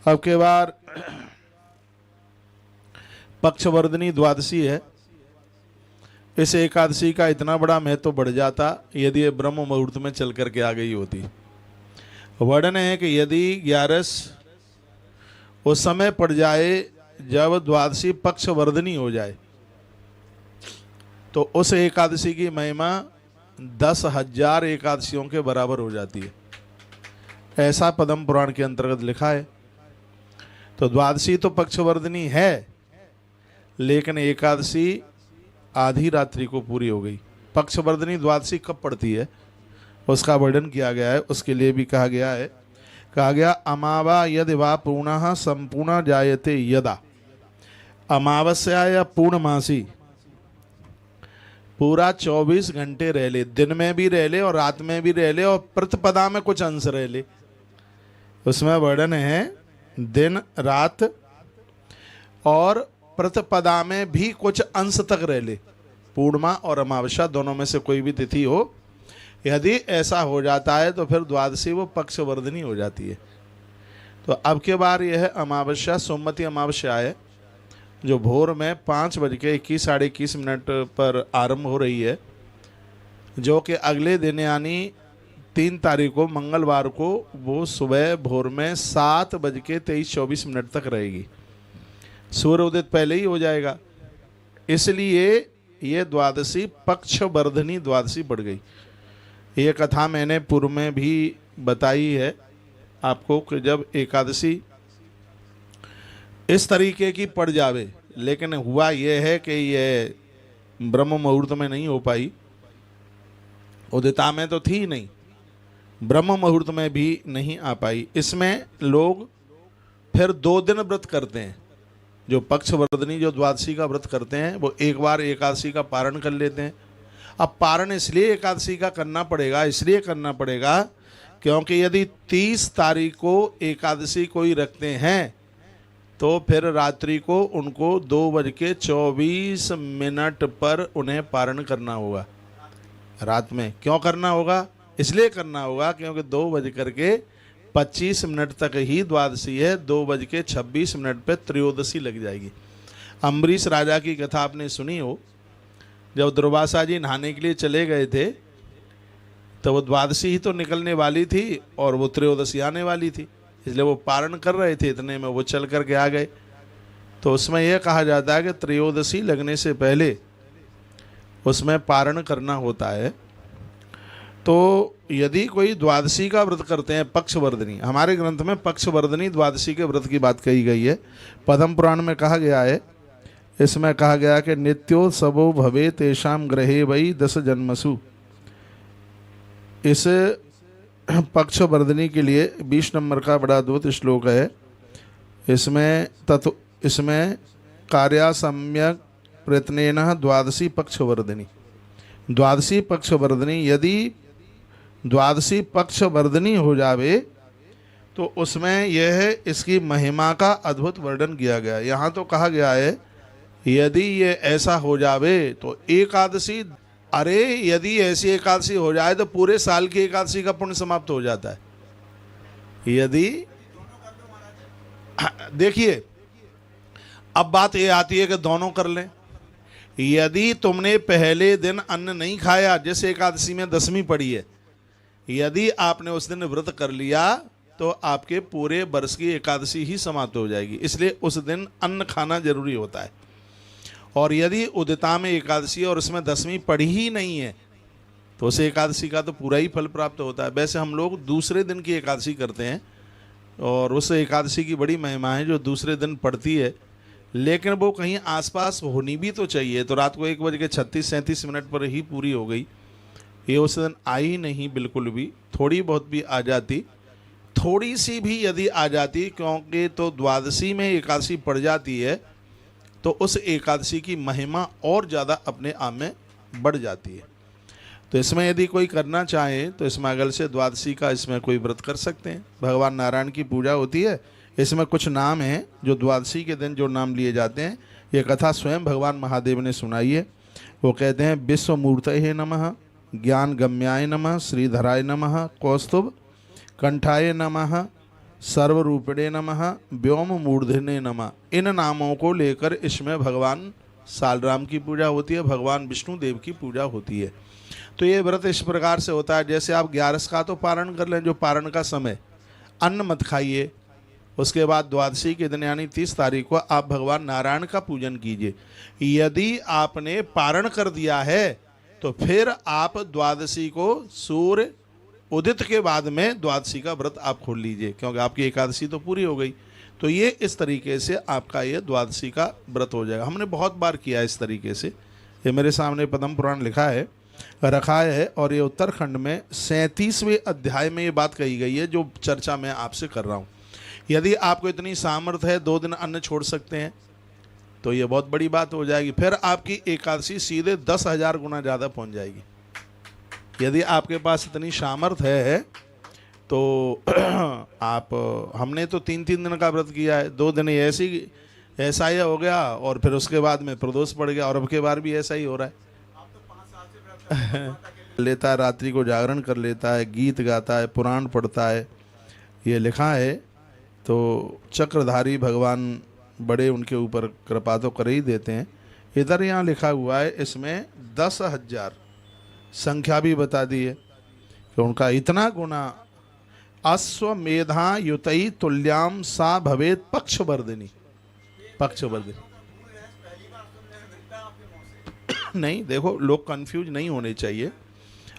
अब के बार पक्षवर्धिनी द्वादशी है। इस एकादशी का इतना बड़ा महत्व तो बढ़ जाता यदि ये ब्रह्म मुहूर्त में चल करके आ गई होती। वर्णन है कि यदि 11 उस समय पड़ जाए जब द्वादशी पक्षवर्धिनी हो जाए तो उस एकादशी की महिमा 10,000 एकादशियों के बराबर हो जाती है। ऐसा पद्म पुराण के अंतर्गत लिखा है। तो द्वादशी तो पक्षवर्धिनी है, लेकिन एकादशी आधी रात्रि को पूरी हो गई। पक्षवर्धिनी द्वादशी कब पड़ती है उसका वर्णन किया गया है। उसके लिए भी कहा गया अमावा यदि वा पूर्णः संपूर्ण जायते यदा। अमावस्या या पूर्णमासी पूरा 24 घंटे रह ले, दिन में भी रह ले और रात में भी रह ले और प्रतिपदा में कुछ अंश रह ले। उसमें वर्णन है दिन रात और प्रतिपदा में भी कुछ अंश तक रह ले। पूर्णिमा और अमावस्या दोनों में से कोई भी तिथि हो, यदि ऐसा हो जाता है तो फिर द्वादशी वो पक्षवर्धिनी हो जाती है। तो अब के बार यह अमावस्या सोमवती अमावस्या है जो भोर में 5:21 साढ़े 21 पर आरंभ हो रही है, जो कि अगले दिन यानी 3 तारीख को मंगलवार को वो सुबह भोर में 7:23-24 तक रहेगी। सूर्य उदित पहले ही हो जाएगा, इसलिए ये द्वादशी पक्षवर्धिनी द्वादशी पड़ गई। ये कथा मैंने पूर्व में भी बताई है आपको कि जब एकादशी इस तरीके की पड़ जावे, लेकिन हुआ यह है कि ये ब्रह्म मुहूर्त में नहीं हो पाई। उदिता में तो थी नहीं, ब्रह्म मुहूर्त में भी नहीं आ पाई। इसमें लोग फिर 2 दिन व्रत करते हैं। जो पक्षवर्धिनी जो द्वादशी का व्रत करते हैं वो एक बार एकादशी का पारण कर लेते हैं। अब पारण इसलिए एकादशी का करना पड़ेगा, इसलिए करना पड़ेगा क्योंकि यदि 30 तारीख को एकादशी कोई रखते हैं तो फिर रात्रि को उनको 2:24 पर उन्हें पारण करना होगा। रात में क्यों करना होगा? इसलिए करना होगा क्योंकि 2:25 तक ही द्वादशी है, 2:26 पे त्रयोदशी लग जाएगी। अम्बरीश राजा की कथा आपने सुनी हो, जब दुर्वासा जी नहाने के लिए चले गए थे तो वो द्वादशी ही तो निकलने वाली थी और वो त्रयोदशी आने वाली थी, इसलिए वो पारण कर रहे थे, इतने में वो चल करके आ गए। तो उसमें यह कहा जाता है कि त्रयोदशी लगने से पहले उसमें पारण करना होता है। तो यदि कोई द्वादशी का व्रत करते हैं पक्षवर्धिनी, हमारे ग्रंथ में पक्षवर्धिनी द्वादशी के व्रत की बात कही गई है। पद्म पुराण में कहा गया है, इसमें कहा गया कि नित्योत्सवो भवे तेषाम ग्रहे वै 10 जन्मसु। इस पक्षवर्धिनी के लिए 20 नंबर का बड़ा अद्भुत श्लोक है। इसमें कार्या सम्यक प्रयत्नेन द्वादशी पक्षवर्धिनी। द्वादशी पक्षवर्धिनी, यदि द्वादशी पक्षवर्धिनी हो जावे तो उसमें यह इसकी महिमा का अद्भुत वर्णन किया गया। यहाँ तो कहा गया है यदि ये ऐसा हो जावे तो एकादशी, अरे यदि ऐसी एकादशी हो जाए तो पूरे साल की एकादशी का पुण्य समाप्त हो जाता है। यदि देखिए अब बात ये आती है कि दोनों कर लें। यदि तुमने पहले दिन अन्न नहीं खाया, जैसे एकादशी में 10वीं पड़ी है, यदि आपने उस दिन व्रत कर लिया तो आपके पूरे वर्ष की एकादशी ही समाप्त हो जाएगी, इसलिए उस दिन अन्न खाना जरूरी होता है। और यदि उदिता में एकादशी और उसमें 10वीं पड़ी ही नहीं है तो उस एकादशी का तो पूरा ही फल प्राप्त होता है। वैसे हम लोग दूसरे दिन की एकादशी करते हैं और उस एकादशी की बड़ी महिमा है जो दूसरे दिन पड़ती है, लेकिन वो कहीं आसपास होनी भी तो चाहिए। तो रात को 1:36-37 पर ही पूरी हो गई, ये उस दिन आई नहीं बिल्कुल भी। थोड़ी बहुत भी आ जाती, थोड़ी सी भी यदि आ जाती, क्योंकि तो द्वादशी में एकादशी पड़ जाती है तो उस एकादशी की महिमा और ज़्यादा अपने आप में बढ़ जाती है। तो इसमें यदि कोई करना चाहे तो इसमें अगल से द्वादशी का इसमें कोई व्रत कर सकते हैं। भगवान नारायण की पूजा होती है, इसमें कुछ नाम हैं जो द्वादशी के दिन जो नाम लिए जाते हैं। ये कथा स्वयं भगवान महादेव ने सुनाई है। वो कहते हैं विश्वमूर्तये नमः, ज्ञान गम्याय नमः, श्रीधराय नमः, कौस्तुभ कंठाय नमः, सर्वरूपिणे नमः, व्योम मूर्धने नमः, इन नामों को लेकर इसमें भगवान सालराम की पूजा होती है, भगवान विष्णु देव की पूजा होती है। तो ये व्रत इस प्रकार से होता है, जैसे आप 11 का तो पारण कर लें, जो पारण का समय, अन्न मत खाइए। उसके बाद द्वादशी के दिन यानी 30 तारीख को आप भगवान नारायण का पूजन कीजिए। यदि आपने पारण कर दिया है तो फिर आप द्वादशी को सूर्य उदित के बाद में द्वादशी का व्रत आप खोल लीजिए, क्योंकि आपकी एकादशी तो पूरी हो गई। तो ये इस तरीके से आपका ये द्वादशी का व्रत हो जाएगा। हमने बहुत बार किया इस तरीके से। ये मेरे सामने पद्म पुराण लिखा है, रखा है, और ये उत्तराखंड में 37वें अध्याय में ये बात कही गई है जो चर्चा मैं आपसे कर रहा हूँ। यदि आपको इतनी सामर्थ्य है 2 दिन अन्न छोड़ सकते हैं तो ये बहुत बड़ी बात हो जाएगी। फिर आपकी एकादशी सीधे 10,000 गुना ज़्यादा पहुँच जाएगी। यदि आपके पास इतनी सामर्थ्य है तो आप, हमने तो 3-3 दिन का व्रत किया है, 2 दिन ऐसा ही हो गया और फिर उसके बाद में प्रदोष पड़ गया, और अब के बार भी ऐसा ही हो रहा है। आप तो 5 साल से लेता है, रात्रि को जागरण कर लेता है, गीत गाता है, पुराण पढ़ता है, ये लिखा है। तो चक्रधारी भगवान बड़े उनके ऊपर कृपा तो कर ही देते हैं। इधर यहाँ लिखा हुआ है, इसमें 10,000 संख्या भी बता दी है कि उनका इतना गुना। अश्वमेधा युतई तुल्याम सा भवेत पक्षवर्धिनी। पक्षवर्धिनी नहीं, देखो लोग कंफ्यूज नहीं होने चाहिए।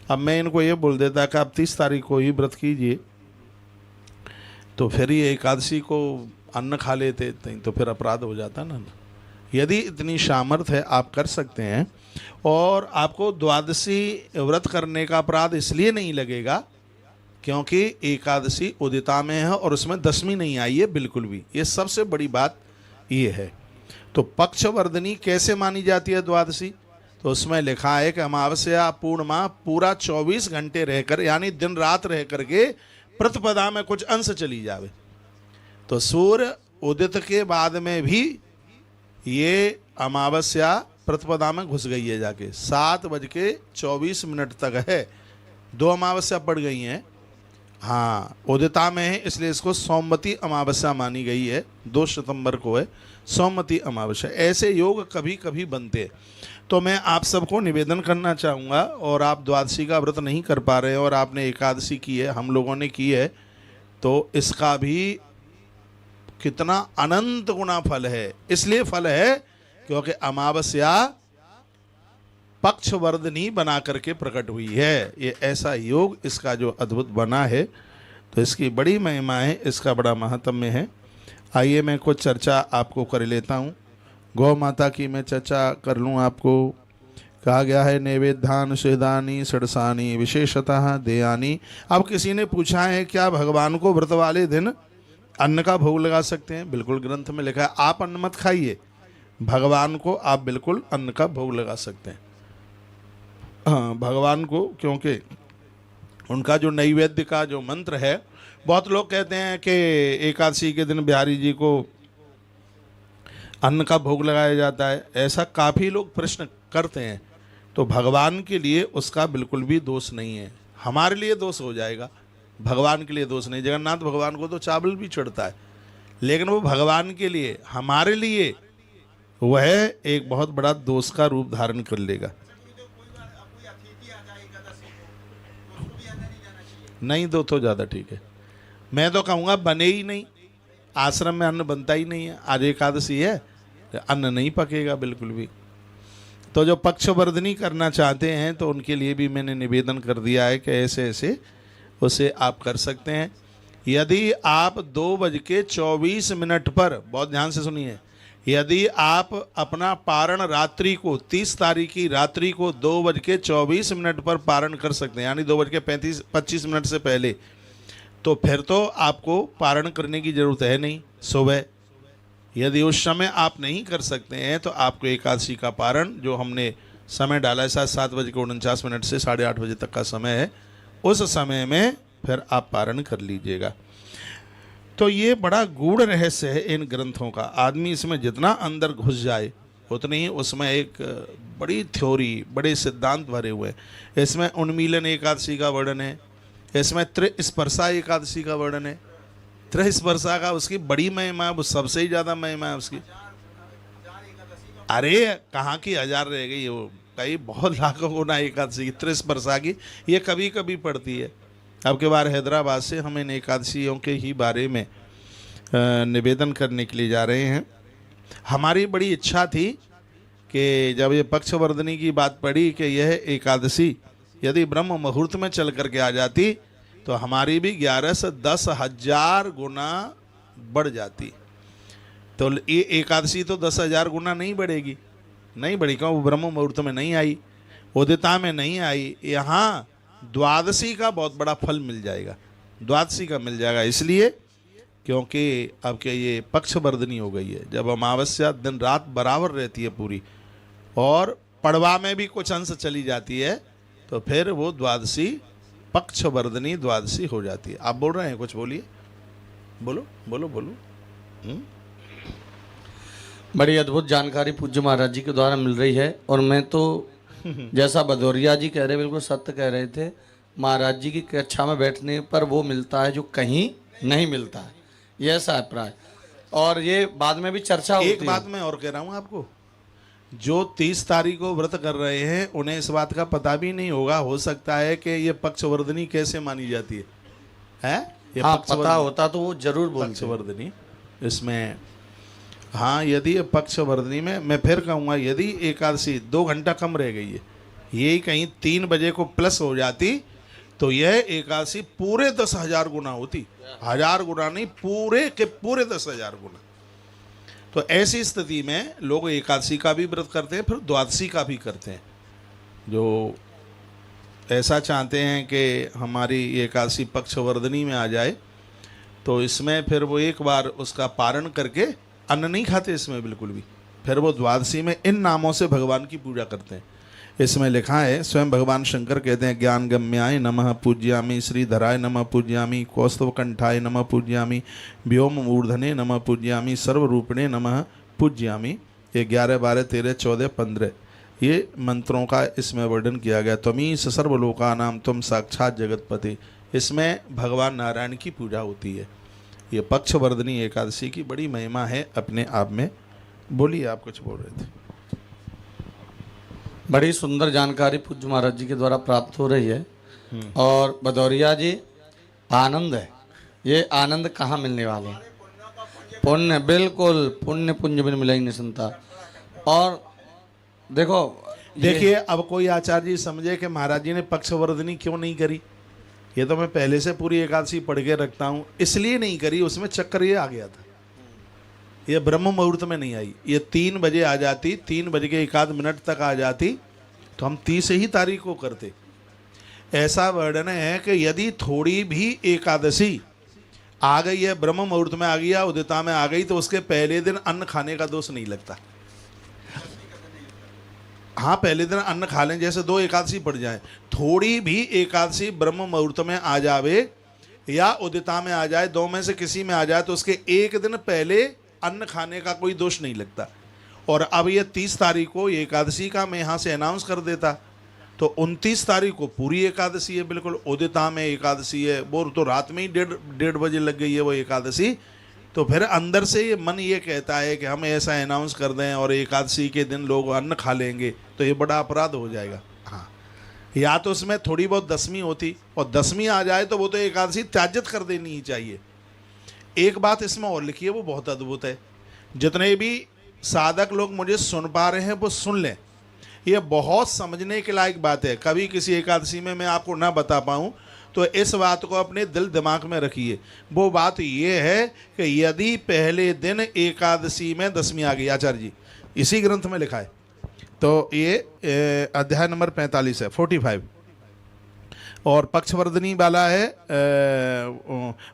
अब मैं इनको ये बोल देता कि आप 30 तारीख को ही व्रत कीजिए, तो फिर ये एकादशी को अन्न खा लेते तो फिर अपराध हो जाता ना। यदि इतनी सामर्थ्य है आप कर सकते हैं, और आपको द्वादशी व्रत करने का अपराध इसलिए नहीं लगेगा क्योंकि एकादशी उदिता में है और उसमें दशमी नहीं आई है बिल्कुल भी। ये सबसे बड़ी बात ये है। तो पक्षवर्धिनी कैसे मानी जाती है द्वादशी? तो उसमें लिखा है कि अमावस्या पूर्णिमा पूरा 24 घंटे रहकर, यानी दिन रात रह करके प्रतिपदा में कुछ अंश चली जावे। तो सूर्य उदित के बाद में भी ये अमावस्या प्रतिपदा में घुस गई है, जाके 7:24 तक है। 2 अमावस्या पड़ गई हैं, हाँ उदिता में है, इसलिए इसको सोमवती अमावस्या मानी गई है। 2 सितंबर को है सोमवती अमावस्या। ऐसे योग कभी कभी बनते हैं। तो मैं आप सबको निवेदन करना चाहूँगा, और आप द्वादशी का व्रत नहीं कर पा रहे हैं और आपने एकादशी की है, हम लोगों ने की है, तो इसका भी कितना अनंत गुना फल है। इसलिए फल है क्योंकि अमावस्या पक्षवर्धिनी बना करके प्रकट हुई है। ये ऐसा योग इसका जो अद्भुत बना है, तो इसकी बड़ी महिमा है, इसका बड़ा महात्म्य है। आइए मैं कुछ चर्चा आपको कर लेता हूँ। गौ माता की मैं चर्चा कर लूँ आपको। कहा गया है नैवेद्यान सुहदानी षडसानी विशेषतः देयानी। अब किसी ने पूछा है क्या भगवान को व्रत वाले दिन अन्न का भोग लगा सकते हैं? बिल्कुल, ग्रंथ में लिखा है आप अन्न मत खाइए, भगवान को आप बिल्कुल अन्न का भोग लगा सकते हैं। हाँ, भगवान को, क्योंकि उनका जो नैवेद्य का जो मंत्र है, बहुत लोग कहते हैं कि एकादशी के दिन बिहारी जी को अन्न का भोग लगाया जाता है, ऐसा काफ़ी लोग प्रश्न करते हैं। तो भगवान के लिए उसका बिल्कुल भी दोष नहीं है। हमारे लिए दोष हो जाएगा, भगवान के लिए दोष नहीं। जगन्नाथ भगवान को तो चावल भी चढ़ता है, लेकिन वो भगवान के लिए, हमारे लिए वह एक बहुत बड़ा दोष का रूप धारण कर लेगा। नहीं दो तो ज़्यादा ठीक है। मैं तो कहूँगा बने ही नहीं, आश्रम में अन्न बनता ही नहीं है। आज एकादशी है, अन्न नहीं पकेगा बिल्कुल भी। तो जो पक्षवर्धिनी करना चाहते हैं तो उनके लिए भी मैंने निवेदन कर दिया है कि ऐसे ऐसे उसे आप कर सकते हैं। यदि आप 2:24 पर, बहुत ध्यान से सुनिए, यदि आप अपना पारण रात्रि को 30 तारीख की रात्रि को 2:24 पर पारण कर सकते हैं, यानी 2:25 से पहले, तो फिर तो आपको पारण करने की ज़रूरत है नहीं सुबह। यदि उस समय आप नहीं कर सकते हैं तो आपको एकादशी का पारण, जो हमने समय डाला है 7:49 से 8:30 बजे तक का समय है, उस समय में फिर आप पारण कर लीजिएगा। तो ये बड़ा गूढ़ रहस्य है इन ग्रंथों का। आदमी इसमें जितना अंदर घुस जाए उतनी ही उसमें एक बड़ी थ्योरी, बड़े सिद्धांत भरे हुए हैं। इसमें उन्मीलन एकादशी का वर्णन है, इसमें त्रिस्पर्शा एकादशी का वर्णन है, त्रिस्पर्शा का उसकी बड़ी महिमा, वो सबसे ही ज्यादा महिमा है उसकी। अरे कहाँ की 1000 रह गई, वो कई बहुत लाखों गुना एकादशी की त्रिस्पर्शा की, ये कभी कभी पड़ती है। अब के बार हैदराबाद से हम इन एकादशियों के ही बारे में निवेदन करने के लिए जा रहे हैं। हमारी बड़ी इच्छा थी कि जब ये पक्षवर्धनी की बात पड़ी कि यह एकादशी यदि ब्रह्म मुहूर्त में चल करके आ जाती तो हमारी भी 11 से 10,000 गुना बढ़ जाती। तो ये एकादशी तो 10,000 गुना नहीं बढ़ेगी, नहीं बढ़ी, क्यों? वो ब्रह्म मुहूर्त में नहीं आई, उदिता में नहीं आई। यहाँ द्वादशी का बहुत बड़ा फल मिल जाएगा, द्वादशी का मिल जाएगा, इसलिए क्योंकि अब क्या ये पक्षवर्धनी हो गई है। जब अमावस्या दिन रात बराबर रहती है पूरी, और पड़वा में भी कुछ अंश चली जाती है, तो फिर वो द्वादशी पक्षवर्धनी द्वादशी हो जाती है। आप बोल रहे हैं कुछ, बोलिए, बोलो बोलो बोलो। बड़ी अद्भुत जानकारी पूज्य महाराज जी के द्वारा मिल रही है। और मैं तो जैसा भदौरिया जी कह रहे, बिल्कुल सत्य कह रहे थे। महाराज जी की कक्षा में बैठने पर वो मिलता है जो कहीं नहीं मिलता है, ये ऐसा अभिप्राय। और ये बाद में भी चर्चा होती है। एक बात मैं और कह रहा हूँ आपको, जो 30 तारीख को व्रत कर रहे हैं उन्हें इस बात का पता भी नहीं होगा, हो सकता है कि ये पक्षवर्धनी कैसे मानी जाती है, ये हाँ, पता होता तो वो जरूर बोलते। पक्षवर्धनी इसमें, हाँ, यदि ये पक्षवर्धनी में, मैं फिर कहूँगा, यदि एकादशी 2 घंटा कम रह गई है, यही कहीं 3 बजे को प्लस हो जाती, तो यह एकादशी पूरे 10,000 गुना होती। 1000 गुना नहीं, पूरे के पूरे 10,000 गुना। तो ऐसी स्थिति में लोग एकादशी का भी व्रत करते हैं, फिर द्वादशी का भी करते हैं। जो ऐसा चाहते हैं कि हमारी एकादशी पक्षवर्धनी में आ जाए, तो इसमें फिर वो एक बार उसका पारण करके अन्न नहीं खाते इसमें बिल्कुल भी, फिर वो द्वादशी में इन नामों से भगवान की पूजा करते हैं। इसमें लिखा है, स्वयं भगवान शंकर कहते हैं, ज्ञान गम्याय नमः पूज्यामि, श्रीधराय नमः पूज्यामि, कौस्तव कंठाय नमः पूज्यामि, व्योम मूर्धने नमः पूज्यामि, सर्वरूपिणे नमः पूज्यामि। ये 11, 12, 13, 14, 15 ये मंत्रों का इसमें वर्णन किया गया। त्वमीश सर्वलोकानां तुम साक्षात जगतपति, इसमें भगवान नारायण की पूजा होती है। ये पक्षवर्धनी एकादशी की बड़ी महिमा है अपने आप में। बोलिए, आप कुछ बोल रहे थे। बड़ी सुंदर जानकारी पूज्य महाराज जी के द्वारा प्राप्त हो रही है। और भदौरिया जी, आनंद है, ये आनंद कहाँ मिलने वाले हैं? पुण्य, बिल्कुल पुण्य पुण्य बिन मिला ही नहीं सुनता। और देखिए, अब कोई आचार्य जी समझे कि महाराज जी ने पक्षवर्धनी क्यों नहीं करी, ये तो मैं पहले से पूरी एकादशी पढ़ के रखता हूँ, इसलिए नहीं करी। उसमें चक्कर ये आ गया था, ये ब्रह्म मुहूर्त में नहीं आई, ये 3 बजे आ जाती, 3 बज के 1 मिनट तक आ जाती, तो हम 30 ही तारीख को करते। ऐसा वर्णन है कि यदि थोड़ी भी एकादशी आ गई है, ब्रह्म मुहूर्त में आ गया, उदिता में आ गई, तो उसके पहले दिन अन्न खाने का दोष नहीं लगता। हाँ, पहले दिन अन्न खा लें, जैसे 2 एकादशी पड़ जाए, थोड़ी भी एकादशी ब्रह्म मुहूर्त में आ जावे या उदिता में आ जाए, 2 में से किसी में आ जाए, तो उसके 1 दिन पहले अन्न खाने का कोई दोष नहीं लगता। और अब ये 30 तारीख को एकादशी का मैं यहाँ से अनाउंस कर देता, तो 29 तारीख को पूरी एकादशी है, बिल्कुल उदिता में एकादशी है, वो तो रात में ही 1:30 बजे लग गई है वो एकादशी। तो फिर अंदर से ये मन ये कहता है कि हम ऐसा अनाउंस कर दें और एकादशी के दिन लोग अन्न खा लेंगे, तो ये बड़ा अपराध हो जाएगा। हाँ, या तो उसमें थोड़ी बहुत दसवीं होती, और दसवीं आ जाए तो वो तो एकादशी त्याजित कर देनी ही चाहिए। एक बात इसमें और लिखी है, वो बहुत अद्भुत है। जितने भी साधक लोग मुझे सुन पा रहे हैं वो सुन लें, ये बहुत समझने के लायक बात है। कभी किसी एकादशी में मैं आपको ना बता पाऊँ तो इस बात को अपने दिल दिमाग में रखिए। वो बात ये है कि यदि पहले दिन एकादशी में दसवीं आ गई, आचार्य जी इसी ग्रंथ में लिखा है, तो ये अध्याय नंबर 45 है, 45, और पक्षवर्धनी वाला है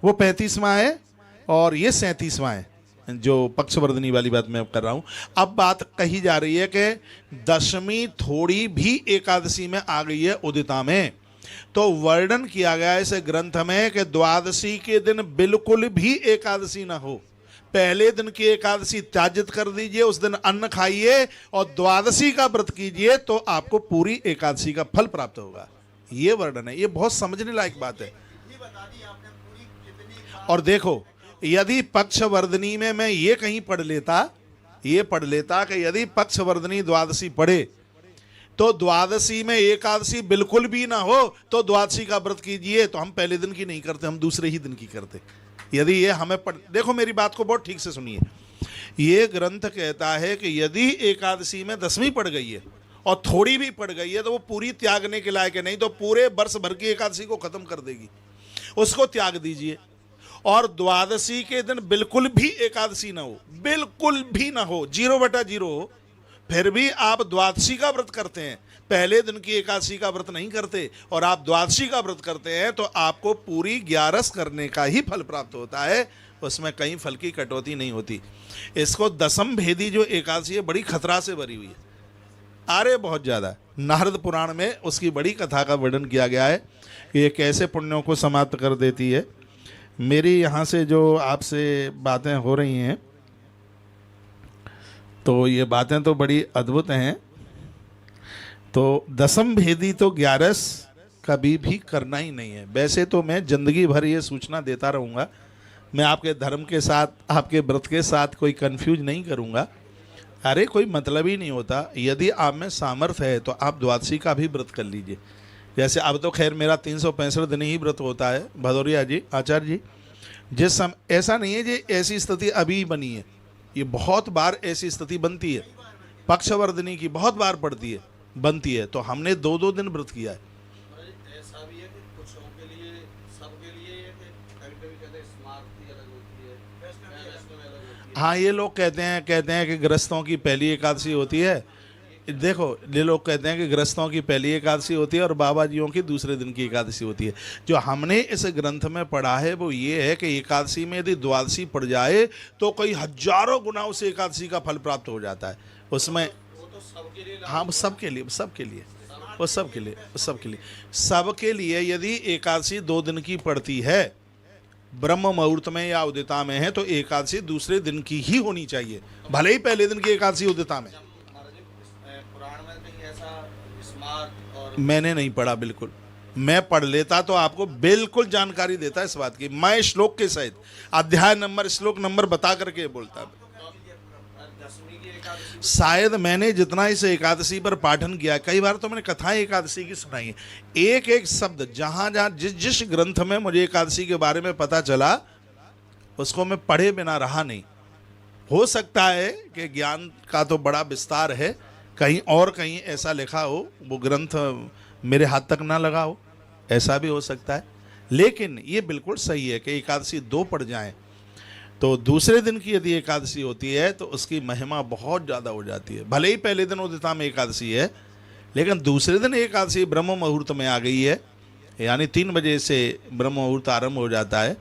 वो 35वां है, और ये 37वां है, जो पक्षवर्धनी वाली बात मैं कर रहा हूँ। अब बात कही जा रही है कि दशमी थोड़ी भी एकादशी में आ गई है उदिता में, तो वर्णन किया गया इस ग्रंथ में कि द्वादशी के दिन बिल्कुल भी एकादशी ना हो, पहले दिन की एकादशी त्याजित कर दीजिए, उस दिन अन्न खाइए और द्वादशी का व्रत कीजिए, तो आपको पूरी एकादशी का फल प्राप्त होगा। ये वर्णन है, ये बहुत समझने लायक बात है। और देखो, यदि पक्षवर्धनी में मैं ये कहीं पढ़ लेता कि यदि पक्षवर्धनी द्वादशी पढ़े तो द्वादशी में एकादशी बिल्कुल भी ना हो तो द्वादशी का व्रत कीजिए, तो हम पहले दिन की नहीं करते, हम दूसरे ही दिन की करते। यदि ये हमें देखो मेरी बात को बहुत ठीक से सुनिए, ये ग्रंथ कहता है कि यदि एकादशी में दसवीं पड़ गई है और थोड़ी भी पड़ गई है तो वो पूरी त्यागने के लायक है, नहीं तो पूरे वर्ष भर की एकादशी को खत्म कर देगी, उसको त्याग दीजिए। और द्वादशी के दिन बिल्कुल भी एकादशी ना हो, बिल्कुल भी ना हो, 0/0 हो, फिर भी आप द्वादशी का व्रत करते हैं, पहले दिन की एकादशी का व्रत नहीं करते और आप द्वादशी का व्रत करते हैं, तो आपको पूरी 11 करने का ही फल प्राप्त होता है, उसमें कहीं फल की कटौती नहीं होती। इसको दसम भेदी जो एकादशी है बड़ी खतरा से भरी हुई है, अरे बहुत ज़्यादा। नारद पुराण में उसकी बड़ी कथा का वर्णन किया गया है कि ये कैसे पुण्यों को समाप्त कर देती है। मेरी यहाँ से जो आपसे बातें हो रही हैं तो ये बातें तो बड़ी अद्भुत हैं। तो दसम भेदी तो 11 कभी भी करना ही नहीं है। वैसे तो मैं ज़िंदगी भर ये सूचना देता रहूँगा, मैं आपके धर्म के साथ, आपके व्रत के साथ कोई कंफ्यूज नहीं करूँगा, अरे कोई मतलब ही नहीं होता। यदि आप में सामर्थ्य है तो आप द्वादशी का भी व्रत कर लीजिए। जैसे अब तो खैर मेरा 365 दिन ही व्रत होता है भदौरिया जी, आचार्य जी, जिस समय ऐसा नहीं है जी ऐसी स्थिति अभी बनी है, ये बहुत बार ऐसी स्थिति बनती है, पक्षवर्धनी की बहुत बार पड़ती है, बनती है, तो हमने 2-2 दिन व्रत किया है। ऐसा भी है कि कुछ के लिए, सबके लिए है कि कभी-कभी कहते हैं समाप्ति अलग होती है, वैष्णव अलग होती है। हाँ, ये लोग कहते हैं कि गृहस्थों की पहली एकादशी होती है। देखो, ये लोग कहते हैं कि गृहस्थों की पहली एकादशी होती है और बाबा जियों की दूसरे दिन की एकादशी होती है। जो हमने इस ग्रंथ में पढ़ा है वो ये है कि एकादशी में यदि द्वादशी पड़ जाए तो कई हजारों गुना उस एकादशी का फल प्राप्त हो जाता है। उसमें वो तो सबके लिए, हाँ, वो सबके लिए, सबके लिए यदि एकादशी 2 दिन की पड़ती है, ब्रह्म मुहूर्त में या उदिता में है, तो एकादशी दूसरे दिन की ही होनी चाहिए, भले ही पहले दिन की एकादशी उदिता में। पुराण में कहीं ऐसा स्मार्त और मैंने नहीं पढ़ा, बिल्कुल। मैं पढ़ लेता तो आपको बिल्कुल जानकारी देता इस बात की, मैं श्लोक के सहित अध्याय नंबर, श्लोक नंबर बता करके बोलता। दसवीं की एकादशी शायद मैंने जितना इस एकादशी पर पाठन किया, कई बार तो मैंने कथाएं एकादशी की सुनाई है, एक एक शब्द जहाँ जहाँ जिस ग्रंथ में मुझे एकादशी के बारे में पता चला उसको मैं पढ़े बिना रहा नहीं। हो सकता है कि ज्ञान का तो बड़ा विस्तार है, कहीं और कहीं ऐसा लिखा हो, वो ग्रंथ मेरे हाथ तक ना लगा हो, ऐसा भी हो सकता है। लेकिन ये बिल्कुल सही है कि एकादशी 2 पड़ जाएं तो दूसरे दिन की यदि एकादशी होती है तो उसकी महिमा बहुत ज़्यादा हो जाती है। भले ही पहले दिन उदिता में एकादशी है, लेकिन दूसरे दिन एकादशी ब्रह्म मुहूर्त में आ गई है, यानी 3 बजे से ब्रह्म मुहूर्त आरंभ हो जाता है।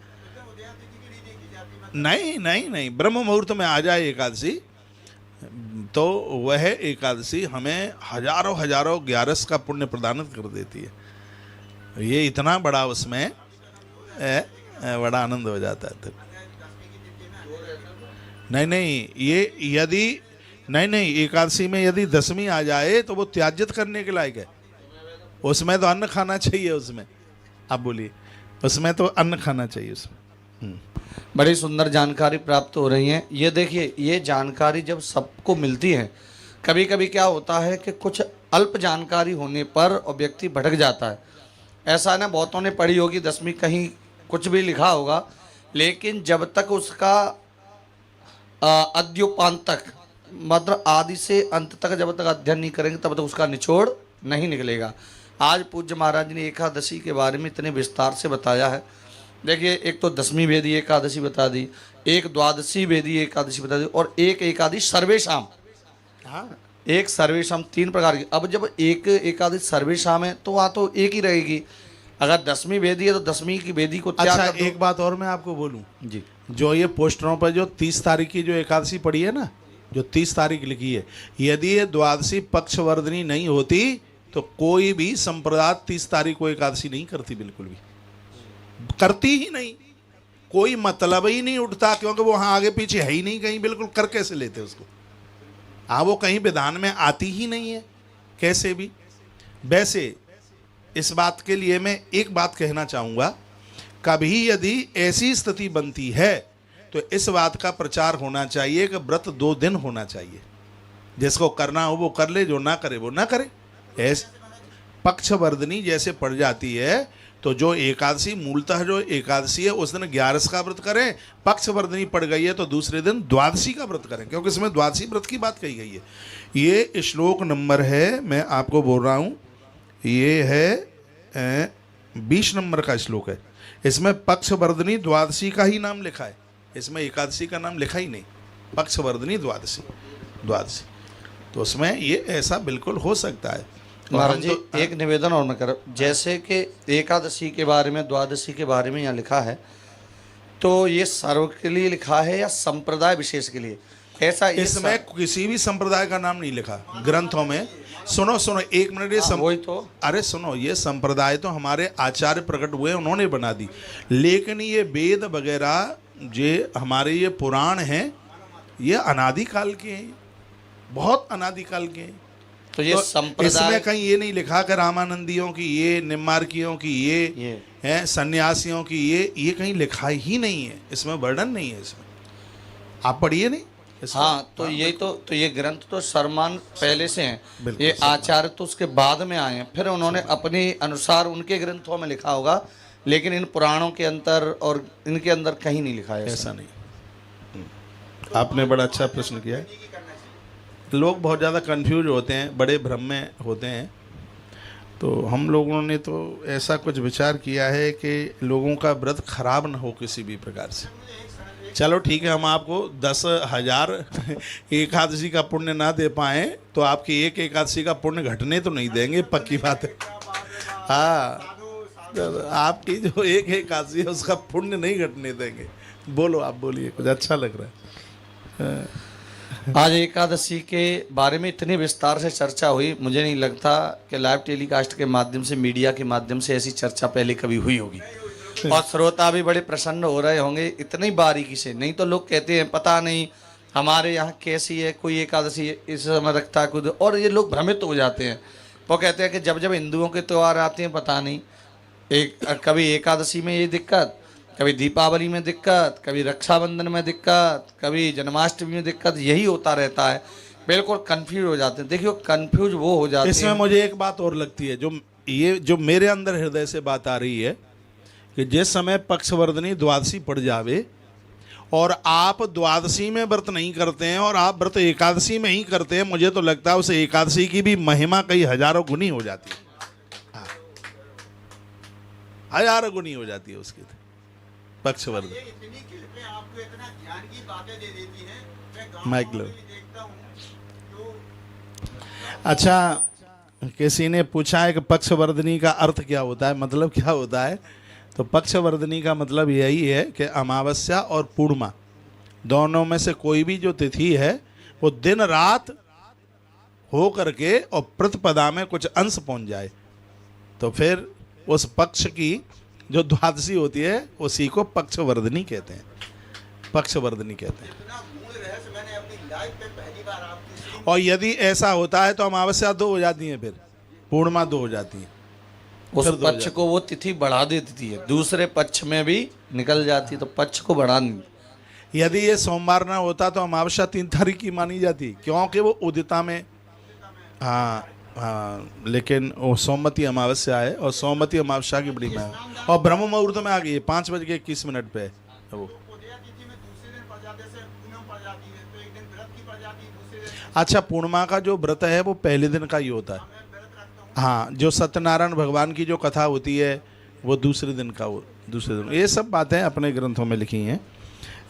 नहीं, ब्रह्म मुहूर्त में आ जाए एकादशी तो वह एकादशी हमें हजारों 11 का पुण्य प्रदान कर देती है। ये इतना बड़ा उसमें बड़ा आनंद हो जाता है। तो नहीं, ये यदि नहीं, एकादशी में यदि दसवीं आ जाए तो वो त्याज्यत करने के लायक है। उसमें तो अन्न खाना चाहिए, उसमें आप बोलिए, उसमें तो अन्न खाना चाहिए उसमें। बड़ी सुंदर जानकारी प्राप्त हो रही है। ये देखिए, ये जानकारी जब सबको मिलती है, कभी कभी क्या होता है कि कुछ अल्प जानकारी होने पर व्यक्ति भटक जाता है। ऐसा ना, बहुतों ने पढ़ी होगी दसवीं, कहीं कुछ भी लिखा होगा, लेकिन जब तक उसका अद्योपांत तक, मतलब आदि से अंत तक जब तक अध्ययन नहीं करेंगे तब तक उसका निचोड़ नहीं निकलेगा। आज पूज्य महाराज जी ने एकादशी के बारे में इतने विस्तार से बताया है। देखिए, एक तो दसवीं भेदी एकादशी बता दी, एक द्वादशी भेदी एकादशी बता दी, और एक एकादशी सर्वेशाम। हाँ, एक सर्वेशाम, 3 प्रकार की। अब जब एक एकादशी सर्वेशाम है तो वहाँ तो एक ही रहेगी। अगर दसवीं भेदी है तो दसवीं की भेदी को त्याग अच्छा, कर दो। एक बात और मैं आपको बोलूं जी, जो ये पोस्टरों पर जो 30 तारीख की जो एकादशी पड़ी है ना, जो 30 तारीख लिखी है, यदि ये द्वादशी पक्षवर्धनी नहीं होती तो कोई भी संप्रदाय 30 तारीख को एकादशी नहीं करती, बिल्कुल भी करती ही नहीं, कोई मतलब ही नहीं उठता, क्योंकि वो वहाँ आगे पीछे है ही नहीं कहीं, बिल्कुल कर कैसे लेते उसको। हाँ, वो कहीं विधान में आती ही नहीं है कैसे भी। वैसे इस बात के लिए मैं एक बात कहना चाहूँगा, कभी यदि ऐसी स्थिति बनती है तो इस बात का प्रचार होना चाहिए कि व्रत 2 दिन होना चाहिए। जिसको करना हो वो कर ले, जो ना करे वो ना करे। ऐसे पक्षवर्धनी जैसे पड़ जाती है तो जो एकादशी, मूलतः जो एकादशी है उस दिन 11 का व्रत करें, पक्षवर्धनी पड़ गई है तो दूसरे दिन द्वादशी का व्रत करें, क्योंकि इसमें द्वादशी व्रत की बात कही गई है। ये श्लोक नंबर है, मैं आपको बोल रहा हूँ, ये है 20 नंबर का श्लोक है। इसमें पक्षवर्धनी द्वादशी का ही नाम लिखा है, इसमें एकादशी का नाम लिखा ही नहीं। पक्षवर्धनी द्वादशी, तो उसमें ये ऐसा बिल्कुल हो सकता है। महाराज जी एक निवेदन और मैं कर, जैसे कि एकादशी के बारे में, द्वादशी के बारे में यहाँ लिखा है, तो ये सर्व के लिए लिखा है या संप्रदाय विशेष के लिए? ऐसा इसमें किसी भी संप्रदाय का नाम नहीं लिखा ग्रंथों में। सुनो सुनो, 1 मिनट, ये वही तो, अरे सुनो, ये संप्रदाय तो हमारे आचार्य प्रकट हुए, उन्होंने बना दी, लेकिन ये वेद वगैरह जे हमारे ये पुराण हैं, ये अनादिकाल के हैं, बहुत अनादिकाल के हैं। तो ये संप्रदाय, इसमें कहीं ये नहीं लिखा कि रामानंदियों की ये, निम्बार्कियों की ये है, सन्यासियों की ये कहीं लिखा ही नहीं है, इसमें वर्णन नहीं है। इसमें आप पढ़िए नहीं। हाँ, तो यही तो ये ग्रंथ तो शर्मान पहले से हैं, ये आचार्य तो उसके बाद में आए हैं, फिर उन्होंने अपने अनुसार उनके ग्रंथों में लिखा होगा, लेकिन इन पुराणों के अंतर और इनके अंदर कहीं नहीं लिखा है। ऐसा नहीं। आपने बड़ा अच्छा प्रश्न किया है। लोग बहुत ज़्यादा कंफ्यूज होते हैं, बड़े भ्रम में होते हैं, तो हम लोगों ने तो ऐसा कुछ विचार किया है कि लोगों का व्रत खराब न हो किसी भी प्रकार से। चलो ठीक है, हम आपको 10,000 एकादशी का पुण्य ना दे पाएँ तो आपकी एक एकादशी का पुण्य घटने तो नहीं देंगे, पक्की बात है। हाँ, आपकी जो एक एकादशी है उसका पुण्य नहीं घटने देंगे। बोलो, आप बोलिए, कुछ अच्छा लग रहा है। आज एकादशी के बारे में इतनी विस्तार से चर्चा हुई, मुझे नहीं लगता कि लाइव टेलीकास्ट के माध्यम से, मीडिया के माध्यम से ऐसी चर्चा पहले कभी हुई होगी, और श्रोता भी बड़े प्रसन्न हो रहे होंगे इतनी बारीकी से। नहीं तो लोग कहते हैं पता नहीं हमारे यहाँ कैसी है, कोई एकादशी इस समय रखता है खुद, और ये लोग भ्रमित हो जाते हैं। वो कहते हैं कि जब जब हिंदुओं के त्यौहार आते हैं पता नहीं, कभी एकादशी में ये दिक्कत, कभी दीपावली में दिक्कत, कभी रक्षाबंधन में दिक्कत, कभी जन्माष्टमी में दिक्कत, यही होता रहता है। बिल्कुल कंफ्यूज हो जाते हैं। देखियो, कंफ्यूज वो हो जाते हैं। इसमें मुझे एक बात और लगती है, जो मेरे अंदर हृदय से बात आ रही है कि जिस समय पक्षवर्धनी द्वादशी पड़ जावे और आप द्वादशी में व्रत नहीं करते हैं और आप व्रत एकादशी में ही करते हैं, मुझे तो लगता है उस एकादशी की भी महिमा कई हजारों गुनी हो जाती है। हाँ, हजारों गुनी हो जाती है उसकी पक्षवर्धन। माइक लो। अच्छा, किसी ने पूछा है कि पक्षवर्धनी का अर्थ क्या होता है, मतलब क्या होता है? तो पक्षवर्धनी का मतलब यही है कि अमावस्या और पूर्णिमा दोनों में से कोई भी जो तिथि है वो दिन रात हो करके और प्रतिपदा में कुछ अंश पहुंच जाए, तो फिर उस पक्ष की जो द्वादशी होती है उसी को पक्षवर्धनी कहते हैं। पक्षवर्धनी कहते हैं। और यदि ऐसा होता है तो अमावस्या 2 हो जाती है, फिर पूर्णिमा 2 हो जाती है। उस पक्ष को वो तिथि बढ़ा देती है, दूसरे पक्ष में भी निकल जाती है, तो पक्ष को बढ़ा नहीं। यदि ये सोमवार ना होता तो अमावस्या 3 तारीख की मानी जाती, क्योंकि वो उदिता में। हाँ हाँ, लेकिन वो सोमवती अमावस्या है और सोमवती अमावस्या की बड़ी महिमा, और ब्रह्म मुहूर्त में आ गई है 5:21 पे वो। अच्छा, पूर्णिमा का जो व्रत है वो पहले दिन का ही होता है। हाँ, जो सत्यनारायण भगवान की जो कथा होती है वो दूसरे दिन का, वो दूसरे दिन। ये सब बातें अपने ग्रंथों में लिखी हैं।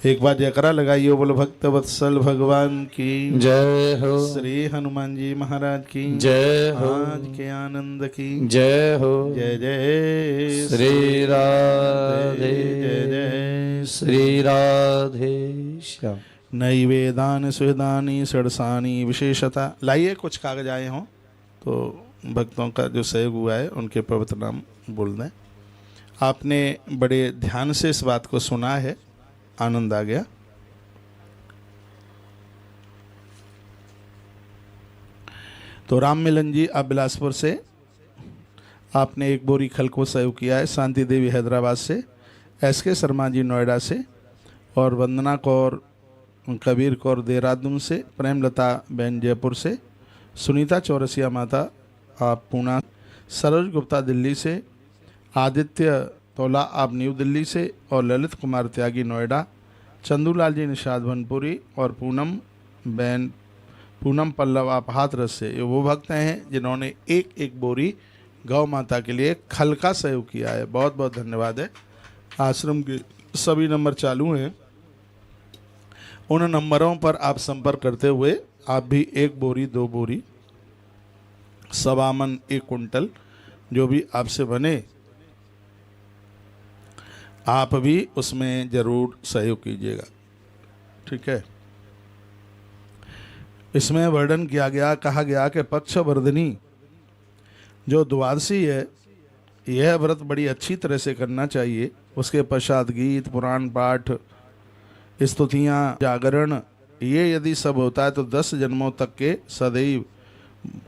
एक बार जयकारा लगाइए, बोलो भक्त वत्सल भगवान की जय हो, श्री हनुमान जी महाराज की जय हो, आज के आनंद की जय हो, जय जय श्री राधे, जय जय श्री राधे श्याम। नैवेदान सुहदानी षडसानी विशेषता। लाइए, कुछ कागज आए हों तो भक्तों का जो सहयोग हुआ है उनके पवित्र नाम बोल दें। आपने बड़े ध्यान से इस बात को सुना है, आनंद आ गया। तो राम मिलन जी आप बिलासपुर से, आपने 1 बोरी खल को सहयोग किया है। शांति देवी हैदराबाद से, SK शर्मा जी नोएडा से, और वंदना कौर कबीर कौर देहरादून से, प्रेमलता बहन जयपुर से, सुनीता चौरसिया माता आप पूना, सरोज गुप्ता दिल्ली से, आदित्य तोला आप न्यू दिल्ली से, और ललित कुमार त्यागी नोएडा, चंदूलाल जी निषाद भनपुरी, और पूनम पल्लव आप हाथरस से। ये वो भक्त हैं जिन्होंने एक एक बोरी गौ माता के लिए खल का सहयोग किया है। बहुत बहुत धन्यवाद है। आश्रम के सभी नंबर चालू हैं, उन नंबरों पर आप संपर्क करते हुए आप भी 1 बोरी 2 बोरी, सवा मन 1 कुंटल जो भी आपसे बने आप भी उसमें जरूर सहयोग कीजिएगा। ठीक है। इसमें वर्णन किया गया, कहा गया कि पक्षवर्धिनी जो द्वादशी है यह व्रत बड़ी अच्छी तरह से करना चाहिए। उसके पश्चात गीत पुराण पाठ स्तुतियाँ जागरण ये यदि सब होता है तो 10 जन्मों तक के सदैव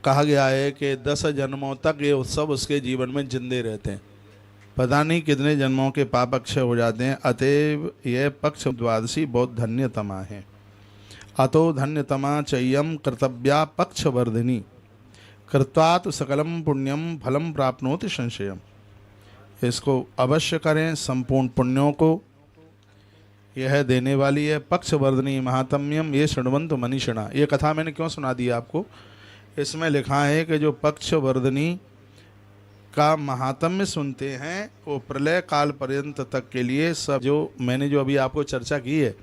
कहा गया है कि 10 जन्मों तक ये उत्सव उसके जीवन में जिंदे रहते हैं। पता नहीं कितने जन्मों के पाप अक्षय हो जाते हैं। अतएव यह पक्ष द्वादशी बहुत धन्यतमा है। अतो धन्यतमा चय्यम कर्तव्या पक्षवर्धिनी कृत्वात् सकलम पुण्यम फलम प्राप्नोति संशयम। इसको अवश्य करें, संपूर्ण पुण्यों को यह देने वाली है। पक्षवर्धिनी महात्म्यम ये शृण्वन्त मनीषिणा। ये कथा मैंने क्यों सुना दी आपको, इसमें लिखा है कि जो पक्षवर्धिनी का महात्म्य सुनते हैं वो प्रलय काल पर्यंत तक के लिए सब, जो मैंने जो अभी आपको चर्चा की है,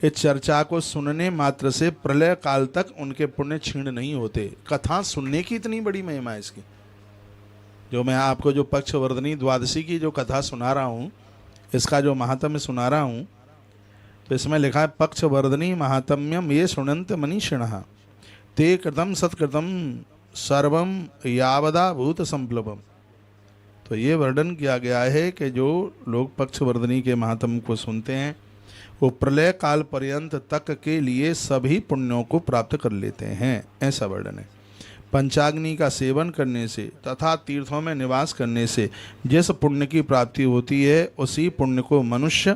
इस चर्चा को सुनने मात्र से प्रलय काल तक उनके पुण्य क्षीण नहीं होते। कथा सुनने की इतनी बड़ी महिमा है इसकी। जो मैं आपको जो पक्षवर्धिनी द्वादशी की जो कथा सुना रहा हूँ, इसका जो महात्म्य सुना रहा हूँ, तो इसमें लिखा है पक्षवर्धिनी महात्म्यम ये शृण्वन्त मनीषिणः ते कृतं सत्कृतं सर्वं यावदा भूत संप्लवम। तो ये वर्णन किया गया है कि जो लोग पक्षवर्धिनी के महात्म्य को सुनते हैं वो प्रलय काल पर्यंत तक के लिए सभी पुण्यों को प्राप्त कर लेते हैं, ऐसा वर्णन है। पंचाग्नि का सेवन करने से तथा तीर्थों में निवास करने से जिस पुण्य की प्राप्ति होती है उसी पुण्य को मनुष्य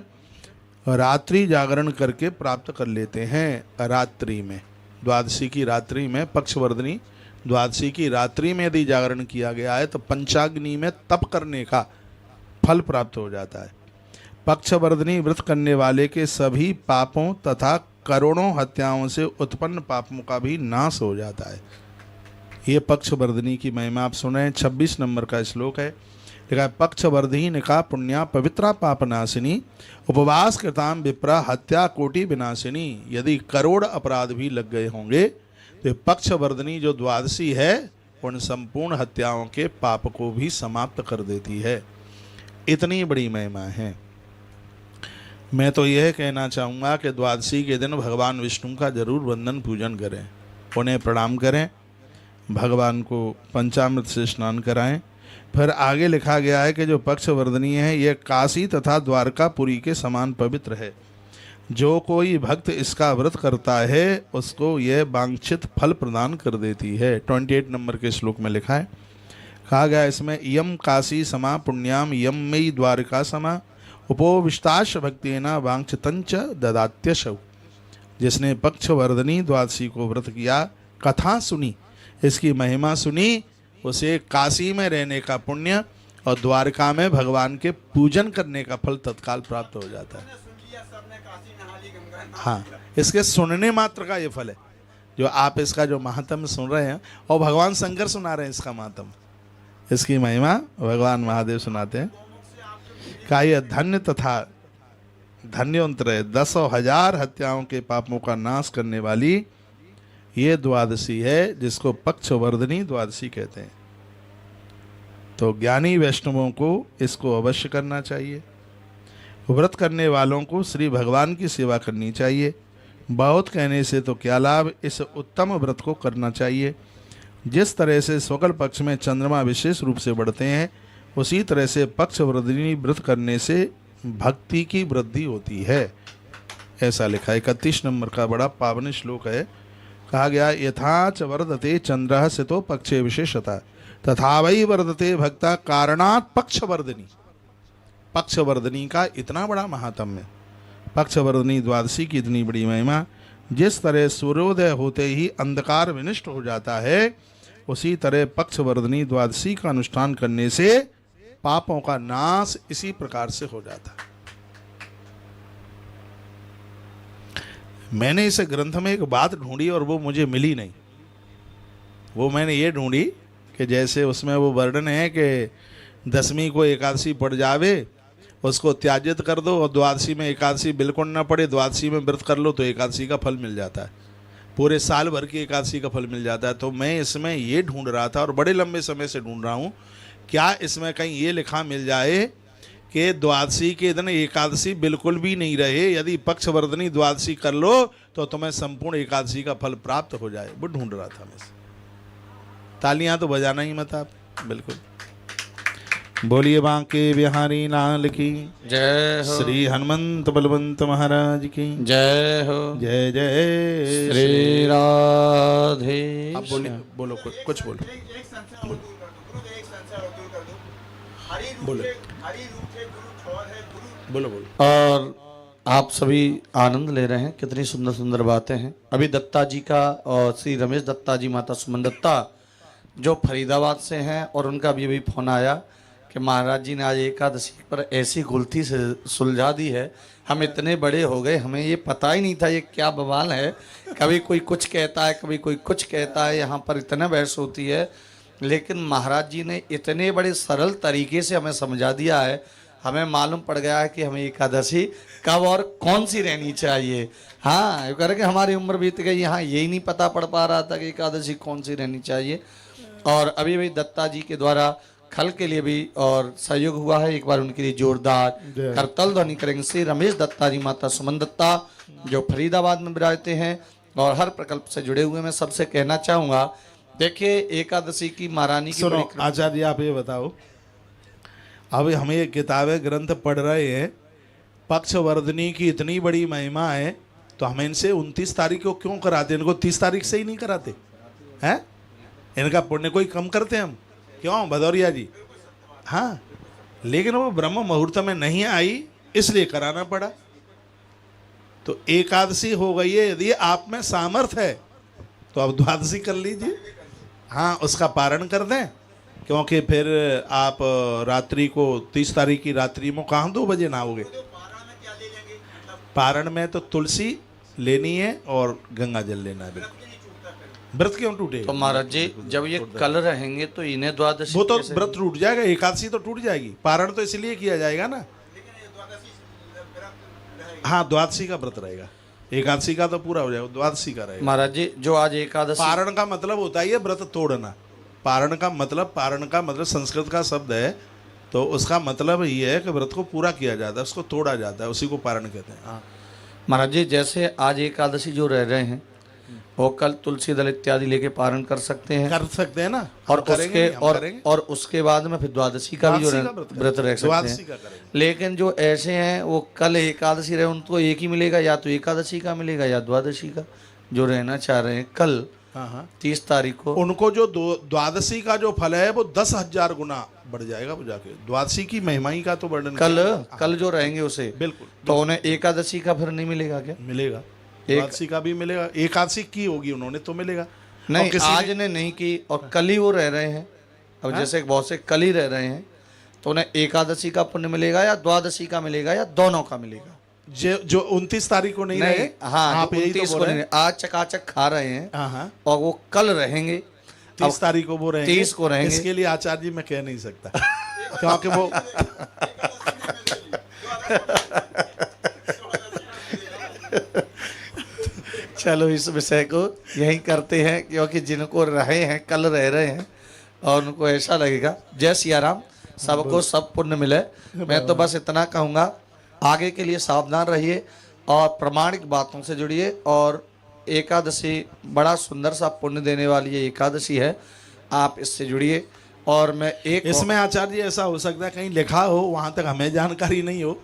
रात्रि जागरण करके प्राप्त कर लेते हैं। रात्रि में, द्वादशी की रात्रि में, पक्षवर्धिनी द्वादशी की रात्रि में यदि जागरण किया गया है तो पंचाग्नि में तप करने का फल प्राप्त हो जाता है। पक्षवर्धिनी व्रत करने वाले के सभी पापों तथा करोड़ों हत्याओं से उत्पन्न पापों का भी नाश हो जाता है। ये पक्षवर्धिनी की महिमा आप सुने। 26 नंबर का श्लोक है, लिखा है पक्षवर्धिनी का पुण्या पवित्रा पापनाशिनी उपवास कृताम विप्रा हत्या कोटि विनाशिनी। यदि करोड़ अपराध भी लग गए होंगे तो पक्षवर्धिनी जो द्वादशी है उन संपूर्ण हत्याओं के पाप को भी समाप्त कर देती है। इतनी बड़ी महिमा है। मैं तो यह कहना चाहूँगा कि द्वादशी के दिन भगवान विष्णु का जरूर वंदन पूजन करें, उन्हें प्रणाम करें, भगवान को पंचामृत से स्नान कराएं। फिर आगे लिखा गया है कि जो पक्षवर्धिनी है यह काशी तथा द्वारकापुरी के समान पवित्र है। जो कोई भक्त इसका व्रत करता है उसको यह वांछित फल प्रदान कर देती है। 28 नंबर के श्लोक में लिखा है, कहा गया इसमें यम काशी समा पुण्याम यम मई द्वारका समा उपोविष्टाश भक्तेना वांछितंच ददात्यशौ। जिसने पक्षवर्धिनी द्वादशी को व्रत किया, कथा सुनी, इसकी महिमा सुनी, उसे काशी में रहने का पुण्य और द्वारका में भगवान के पूजन करने का फल तत्काल प्राप्त हो जाता है। हाँ, इसके सुनने मात्र का ये फल है। जो आप इसका जो महात्म्य सुन रहे हैं और भगवान शंकर सुना रहे हैं इसका महात्म्य, इसकी महिमा भगवान महादेव सुनाते हैं। का ये धन्य तथा धन्यवंतर है, 10,000 हत्याओं के पापों का नाश करने वाली ये द्वादशी है जिसको पक्षवर्धिनी द्वादशी कहते हैं। तो ज्ञानी वैष्णवों को इसको अवश्य करना चाहिए। व्रत करने वालों को श्री भगवान की सेवा करनी चाहिए। बहुत कहने से तो क्या लाभ, इस उत्तम व्रत को करना चाहिए। जिस तरह से शुक्ल पक्ष में चंद्रमा विशेष रूप से बढ़ते हैं उसी तरह से पक्षवर्धिनी व्रत करने से भक्ति की वृद्धि होती है, ऐसा लिखा है। 31 नंबर का बड़ा पावन श्लोक है। कहा गया यथाच वर्धते चंद्रः सितो पक्षे विशेषता तथा वही वर्धते भक्ता कारणात् पक्षवर्धिनी। पक्षवर्धिनी का इतना बड़ा महात्म्य, पक्षवर्धनी द्वादशी की इतनी बड़ी महिमा। जिस तरह सूर्योदय होते ही अंधकार विनष्ट हो जाता है, उसी तरह पक्षवर्धनी द्वादशी का अनुष्ठान करने से पापों का नाश इसी प्रकार से हो जाता है। मैंने इस ग्रंथ में एक बात ढूंढी और वो मुझे मिली नहीं। वो मैंने ये ढूंढी कि जैसे उसमें वो वर्णन है कि दसवीं को एकादशी पड़ जावे, उसको त्याजित कर दो, और द्वादशी में एकादशी बिल्कुल ना पड़े, द्वादशी में व्रत कर लो तो एकादशी का फल मिल जाता है, पूरे साल भर की एकादशी का फल मिल जाता है। तो मैं इसमें ये ढूंढ रहा था और बड़े लंबे समय से ढूंढ रहा हूँ, क्या इसमें कहीं ये लिखा मिल जाए कि द्वादशी के दिन एकादशी बिल्कुल भी नहीं रहे, यदि पक्षवर्धनी द्वादशी कर लो तो तुम्हें संपूर्ण एकादशी का फल प्राप्त हो जाए। वो ढूंढ रहा था मैं। तालियां तो बजाना ही मत आप, बिल्कुल। बोलिए बांके बिहारी लाल की जय हो। श्री हनुमंत बलवंत महाराज की जय हो। जय जय श्री राधे। आप बोलिए, बोलो, कुछ बोलो, बोलो, बोलो, बोलो। और आप सभी आनंद ले रहे हैं, कितनी सुंदर सुंदर बातें हैं। अभी दत्ता जी का और श्री रमेश दत्ता जी, माता सुमन दत्ता जो फरीदाबाद से हैं, और उनका भी फोन आया कि महाराज जी ने आज एकादशी पर ऐसी गुलथी से सुलझा दी है, हम इतने बड़े हो गए, हमें ये पता ही नहीं था ये क्या बवाल है। कभी कोई कुछ कहता है, कभी कोई कुछ कहता है, यहाँ पर इतना बहस होती है, लेकिन महाराज जी ने इतने बड़े सरल तरीके से हमें समझा दिया है, हमें मालूम पड़ गया है कि हमें एकादशी कब और कौन सी रहनी चाहिए। हाँ, करके हमारी उम्र बीत गई, यहाँ यही नहीं पता पड़ पा रहा था कि एकादशी कौन सी रहनी चाहिए। और अभी भी दत्ता जी के द्वारा खल के लिए भी और सहयोग हुआ है, एक बार उनके लिए जोरदार करतल ध्वनि करेंगे। श्री रमेश दत्ता जी, माता सुमन दत्ता जो फरीदाबाद में विराजते हैं और हर प्रकल्प से जुड़े हुए, मैं सबसे कहना चाहूँगा, देखिए एकादशी की महारानी की सुनो आचार्य, आप ये बताओ, अब हम ये किताबें ग्रंथ पढ़ रहे हैं, पक्षवर्धनी की इतनी बड़ी महिमा है, तो हम इनसे 29 तारीख को क्यों कराते? इनको 30 तारीख से ही नहीं कराते हैं? इनका पुण्य कोई कम करते हम क्यों भदौरिया जी? हाँ, लेकिन वो ब्रह्म मुहूर्त में नहीं आई, इसलिए कराना पड़ा। तो एकादशी हो गई है, यदि आप में सामर्थ्य है तो आप द्वादशी कर लीजिए। हाँ, उसका पारण कर दें, क्योंकि फिर आप रात्रि को 30 तारीख की रात्रि में कहाँ 2 बजे नहाओगे? पारण में तो तुलसी लेनी है और गंगा जल लेना है। बिल्कुल, व्रत क्यों टूटे? तो महाराज जी जब ये कल रहेंगे तो इन्हें द्वादशी, वो तो व्रत टूट जाएगा, एकादशी तो टूट जाएगी, पारण तो इसलिए किया जाएगा ना। हाँ, द्वादशी का व्रत रहेगा, एकादशी का तो पूरा हो जाएगा, द्वादशी का रहेगा। महाराज जी जो आज एकादशी, पारण का मतलब होता है ये व्रत तोड़ना। पारण का मतलब संस्कृत का शब्द है, तो उसका मतलब ये है कि व्रत को पूरा किया जाता है, उसको तोड़ा जाता है, उसी को पारण कहते हैं। हाँ महाराज जी, जैसे आज एकादशी जो रह रहे हैं वो कल तुलसी दल इत्यादि लेके पारण कर सकते हैं ना, और उसके बाद में फिर द्वादशी का भी जो व्रत रह सकते हैं। लेकिन जो ऐसे हैं वो कल एकादशी रहे, उनको एक ही मिलेगा, या तो एकादशी का मिलेगा या द्वादशी का। जो रहना चाह रहे हैं कल 30 तारीख को, उनको जो द्वादशी का जो फल है वो 10,000 गुना बढ़ जाएगा। वो जाके द्वादशी की महिमाई का तो वर्णन कल जो रहेंगे उसे, बिल्कुल, तो उन्हें एकादशी का फिर नहीं मिलेगा क्या? मिलेगा, द्वादशी का भी मिलेगा। एकादशी की होगी उन्होंने तो मिलेगा नहीं, आज ने नहीं की और कल ही वो रह रहे हैं। अब जैसे बहुत से कल ही रह रहे हैं, तो उन्हें एकादशी का पुण्य मिलेगा या द्वादशी का मिलेगा या दोनों का मिलेगा? जो 29 तारीख को नहीं रहे, हाँ, आप 29 को नहीं, आज चकाचक खा रहे हैं, हाँ, और वो कल रहेंगे, 30 तारीख को वो रहेंगे, 30 को रहेंगे। इसके लिए आचार्य जी मैं कह नहीं सकता क्योंकि वो चलो इस विषय को यही करते हैं, क्योंकि जिनको रहे हैं, कल रह रहे हैं, और उनको ऐसा लगेगा। जय सिया राम, सबको सब पुण्य मिले। मैं तो बस इतना कहूँगा, आगे के लिए सावधान रहिए और प्रमाणिक बातों से जुड़िए। और एकादशी बड़ा सुंदर सा पुण्य देने वाली ये एकादशी है, आप इससे जुड़िए। और मैं एक इसमें आचार्य जी ऐसा हो सकता है कहीं लिखा हो, वहाँ तक हमें जानकारी नहीं हो,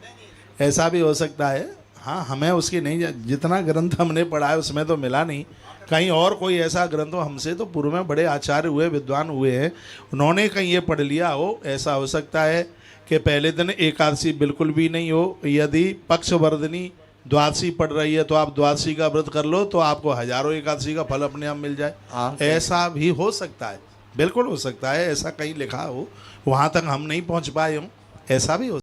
ऐसा भी हो सकता है। हाँ, हमें उसकी नहीं, जितना ग्रंथ हमने पढ़ा है उसमें तो मिला नहीं। कहीं और कोई ऐसा ग्रंथ हो, हमसे तो पूर्व में बड़े आचार्य हुए, विद्वान हुए हैं, उन्होंने कहीं ये पढ़ लिया हो, ऐसा हो सकता है कि पहले दिन एकादशी बिल्कुल भी नहीं हो, यदि पक्षवर्धनी द्वादशी पड़ रही है तो आप द्वादशी का व्रत कर लो तो आपको हजारों एकादशी का फल अपने आप मिल जाए। हाँ, ऐसा भी हो सकता है, बिल्कुल हो सकता है, ऐसा कहीं लिखा हो, वहाँ तक हम नहीं पहुँच पाए हों, ऐसा भी हो